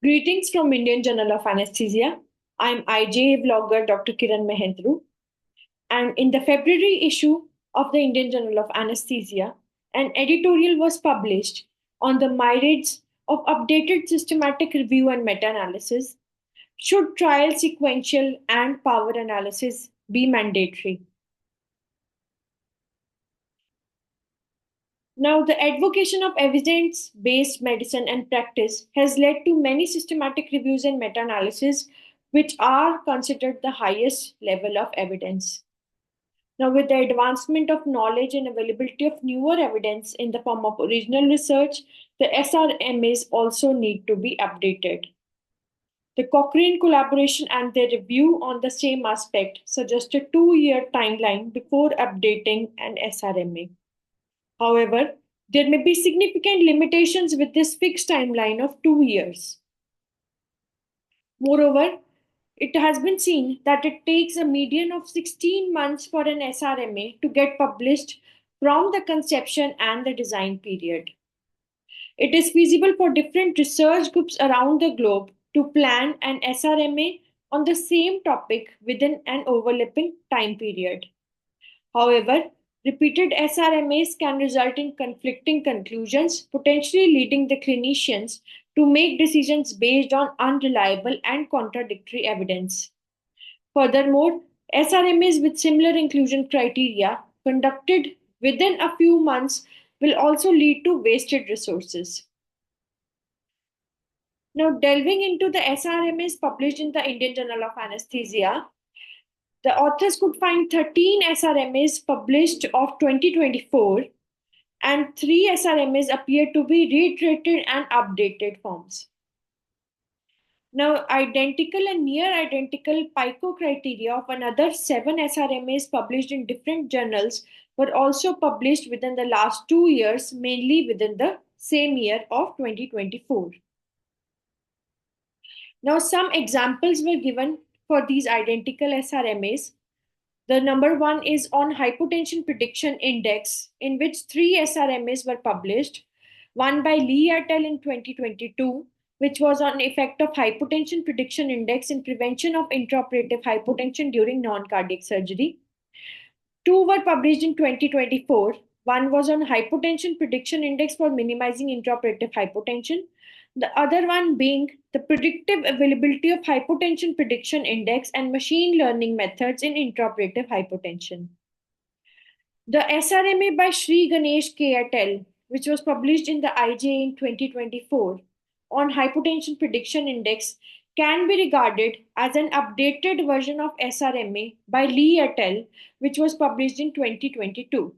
Greetings from Indian Journal of Anesthesia. I'm IJA vlogger Dr. Kiran Mahendru, and in the February issue of the Indian Journal of Anesthesia, an editorial was published on the merits of updated systematic review and meta-analysis. Should trial sequential and power analysis be mandatory? Now, the advocacy of evidence based medicine and practice has led to many systematic reviews and meta analyses, which are considered the highest level of evidence. Now, with the advancement of knowledge and availability of newer evidence in the form of original research, the SRMAs also need to be updated. The Cochrane collaboration and their review on the same aspect suggest a 2-year timeline before updating an SRMA. However, there may be significant limitations with this fixed timeline of 2 years. Moreover, it has been seen that it takes a median of 16 months for an SRMA to get published from the conception and the design period. It is feasible for different research groups around the globe to plan an SRMA on the same topic within an overlapping time period. However, repeated SRMAs can result in conflicting conclusions, potentially leading the clinicians to make decisions based on unreliable and contradictory evidence. Furthermore, SRMAs with similar inclusion criteria conducted within a few months will also lead to wasted resources. Now, delving into the SRMAs published in the Indian Journal of Anesthesia, the authors could find 13 SRMAs published of 2024, and 3 SRMAs appear to be reiterated and updated forms. Now, identical and near identical PICO criteria of another 7 SRMAs published in different journals were also published within the last 2 years, mainly within the same year of 2024. Now, some examples were given for these identical SRMAs. The number one is on hypotension prediction index, in which 3 SRMAs were published. One by Lee et al. In 2022, which was on effect of hypotension prediction index in prevention of intraoperative hypotension during non-cardiac surgery. 2 were published in 2024. One was on hypotension prediction index for minimizing intraoperative hypotension. The other one being the predictive availability of hypotension prediction index and machine learning methods in intraoperative hypotension. The SRMA by Sri Ganesh K et al., which was published in the IJA in 2024 on hypotension prediction index, can be regarded as an updated version of SRMA by Lee et al., which was published in 2022,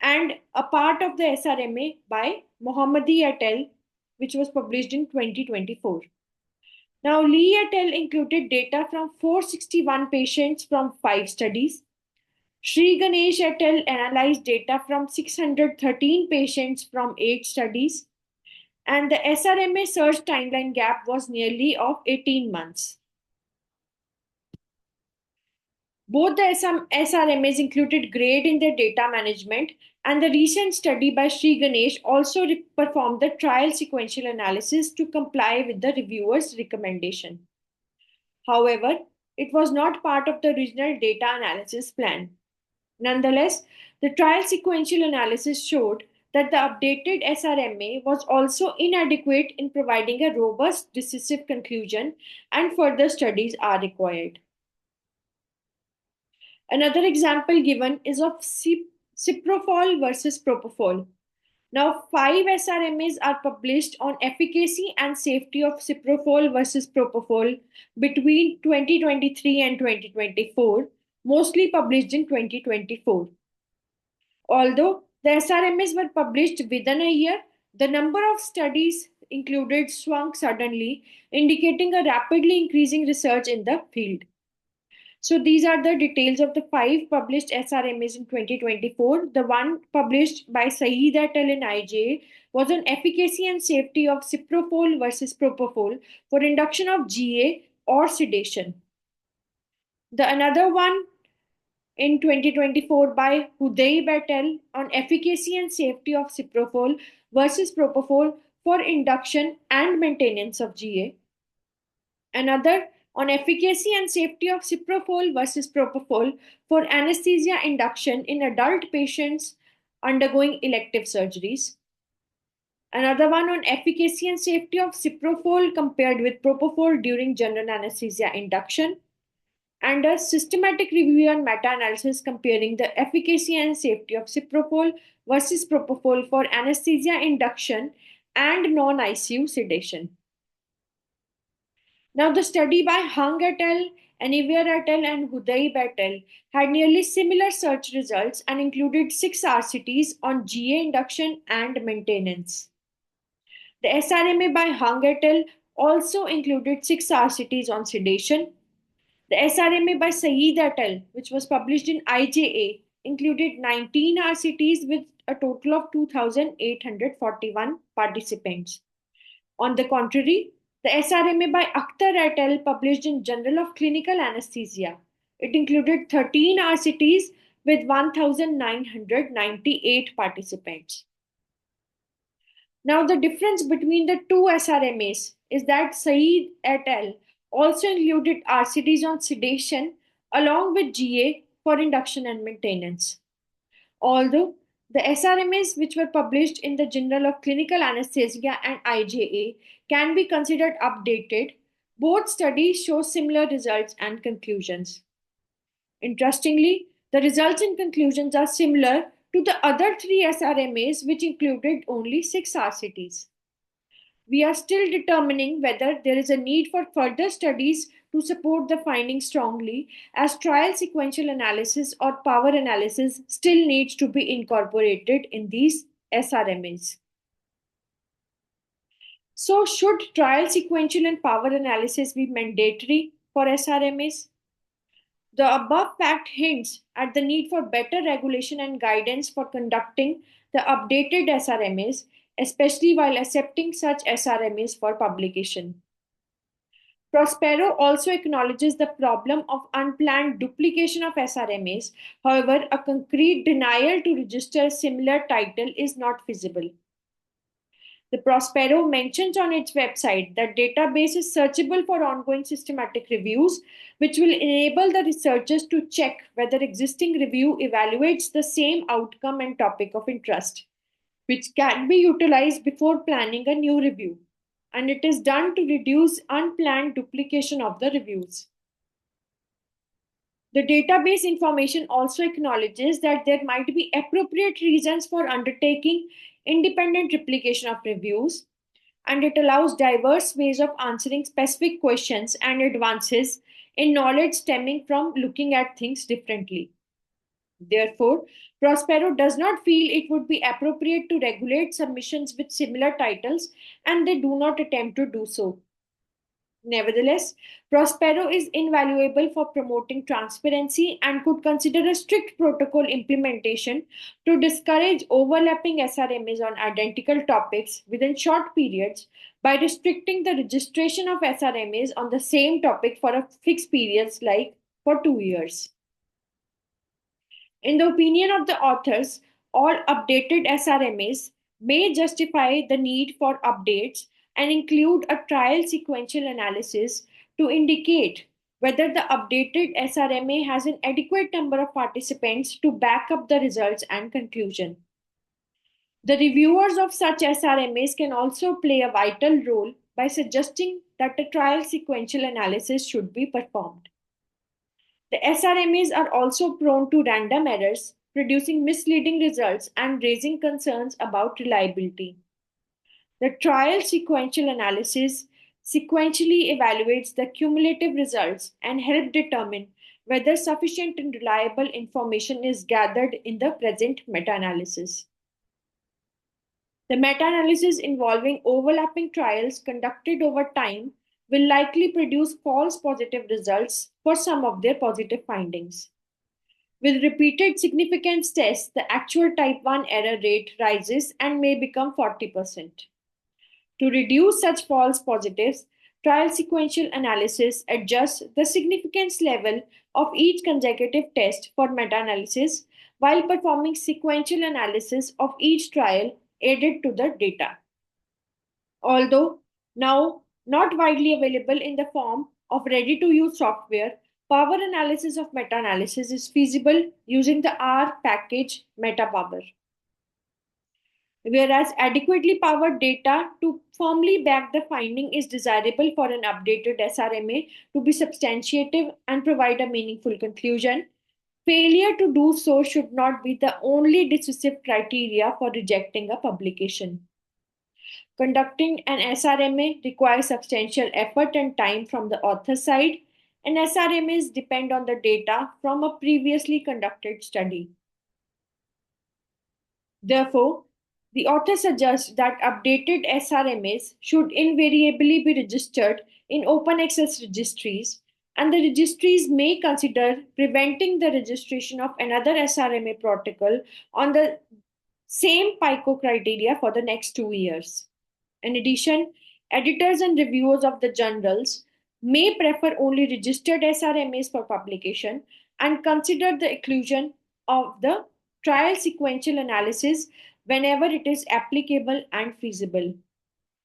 and a part of the SRMA by Mohammadi et al., which was published in 2024. Now, Lee et al. Included data from 461 patients from 5 studies. Sri Ganesh et al. Analyzed data from 613 patients from 8 studies. And the SRMA search timeline gap was nearly of 18 months. Both the SRMAs included grade in their data management, and the recent study by Sri Ganesh also performed the trial sequential analysis to comply with the reviewer's recommendation. However, it was not part of the original data analysis plan. Nonetheless, the trial sequential analysis showed that the updated SRMA was also inadequate in providing a robust decisive conclusion, and further studies are required. Another example given is of ciprofol versus propofol. Now, 5 SRMAs are published on efficacy and safety of ciprofol versus propofol between 2023 and 2024, mostly published in 2024. Although the SRMAs were published within a year, the number of studies included swung suddenly, indicating a rapidly increasing research in the field. So these are the details of the 5 published SRMAs in 2024. The one published by Saeed et al. In IJ was on efficacy and safety of ciprofol versus propofol for induction of GA or sedation. The another one in 2024 by Hudayb et al. On efficacy and safety of ciprofol versus propofol for induction and maintenance of GA. Another on efficacy and safety of ciprofol versus propofol for anesthesia induction in adult patients undergoing elective surgeries. Another one on efficacy and safety of ciprofol compared with propofol during general anesthesia induction, and a systematic review and meta-analysis comparing the efficacy and safety of ciprofol versus propofol for anesthesia induction and non-ICU sedation. Now, the study by Hung et al., Anivier et al., and Hudaib et al. Had nearly similar search results and included 6 RCTs on GA induction and maintenance. The SRMA by Hung et al. Also included 6 RCTs on sedation. The SRMA by Saeed et al., which was published in IJA, included 19 RCTs with a total of 2,841 participants. On the contrary, the SRMA by Akhtar et al., published in Journal of Clinical Anesthesia, it included 13 RCTs with 1,998 participants. Now, the difference between the two SRMAs is that Saeed et al. Also included RCTs on sedation along with GA for induction and maintenance. Although the SRMAs, which were published in the Journal of Clinical Anesthesia and IJA, can be considered updated, both studies show similar results and conclusions. Interestingly, the results and conclusions are similar to the other 3 SRMAs, which included only 6 RCTs. We are still determining whether there is a need for further studies to support the findings strongly, as trial sequential analysis or power analysis still needs to be incorporated in these SRMAs. So, should trial sequential and power analysis be mandatory for SRMAs? The above fact hints at the need for better regulation and guidance for conducting the updated SRMAs, especially while accepting such SRMAs for publication. Prospero also acknowledges the problem of unplanned duplication of SRMAs. However, a concrete denial to register a similar title is not feasible. The Prospero mentions on its website that database is searchable for ongoing systematic reviews, which will enable the researchers to check whether existing review evaluates the same outcome and topic of interest, which can be utilized before planning a new review. And it is done to reduce unplanned duplication of the reviews. The database information also acknowledges that there might be appropriate reasons for undertaking independent replication of reviews, and it allows diverse ways of answering specific questions and advances in knowledge stemming from looking at things differently. Therefore, Prospero does not feel it would be appropriate to regulate submissions with similar titles, and they do not attempt to do so. Nevertheless, Prospero is invaluable for promoting transparency and could consider a strict protocol implementation to discourage overlapping SRMAs on identical topics within short periods by restricting the registration of SRMAs on the same topic for a fixed period, like for 2 years. In the opinion of the authors, all updated SRMAs may justify the need for updates and include a trial sequential analysis to indicate whether the updated SRMA has an adequate number of participants to back up the results and conclusion. The reviewers of such SRMAs can also play a vital role by suggesting that a trial sequential analysis should be performed. The SRMAs are also prone to random errors, producing misleading results and raising concerns about reliability. The trial sequential analysis sequentially evaluates the cumulative results and help determine whether sufficient and reliable information is gathered in the present meta-analysis. The meta-analysis involving overlapping trials conducted over time will likely produce false positive results for some of their positive findings. With repeated significance tests, the actual type 1 error rate rises and may become 40%. To reduce such false positives, trial sequential analysis adjusts the significance level of each consecutive test for meta-analysis while performing sequential analysis of each trial added to the data. Although now not widely available in the form of ready to use software, power analysis of meta analysis is feasible using the R package MetaPower. Whereas adequately powered data to firmly back the finding is desirable for an updated SRMA to be substantiative and provide a meaningful conclusion. Failure to do so should not be the only decisive criteria for rejecting a publication. Conducting an SRMA requires substantial effort and time from the author side, and SRMAs depend on the data from a previously conducted study. Therefore, the author suggests that updated SRMAs should invariably be registered in open access registries, and the registries may consider preventing the registration of another SRMA protocol on the same PICO criteria for the next 2 years. In addition, editors and reviewers of the journals may prefer only registered SRMAs for publication and consider the inclusion of the trial sequential analysis whenever it is applicable and feasible.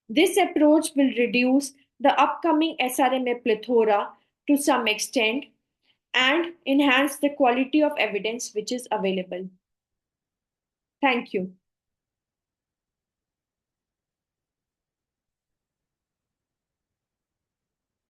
This approach will reduce the upcoming SRMA plethora to some extent and enhance the quality of evidence which is available. Thank you.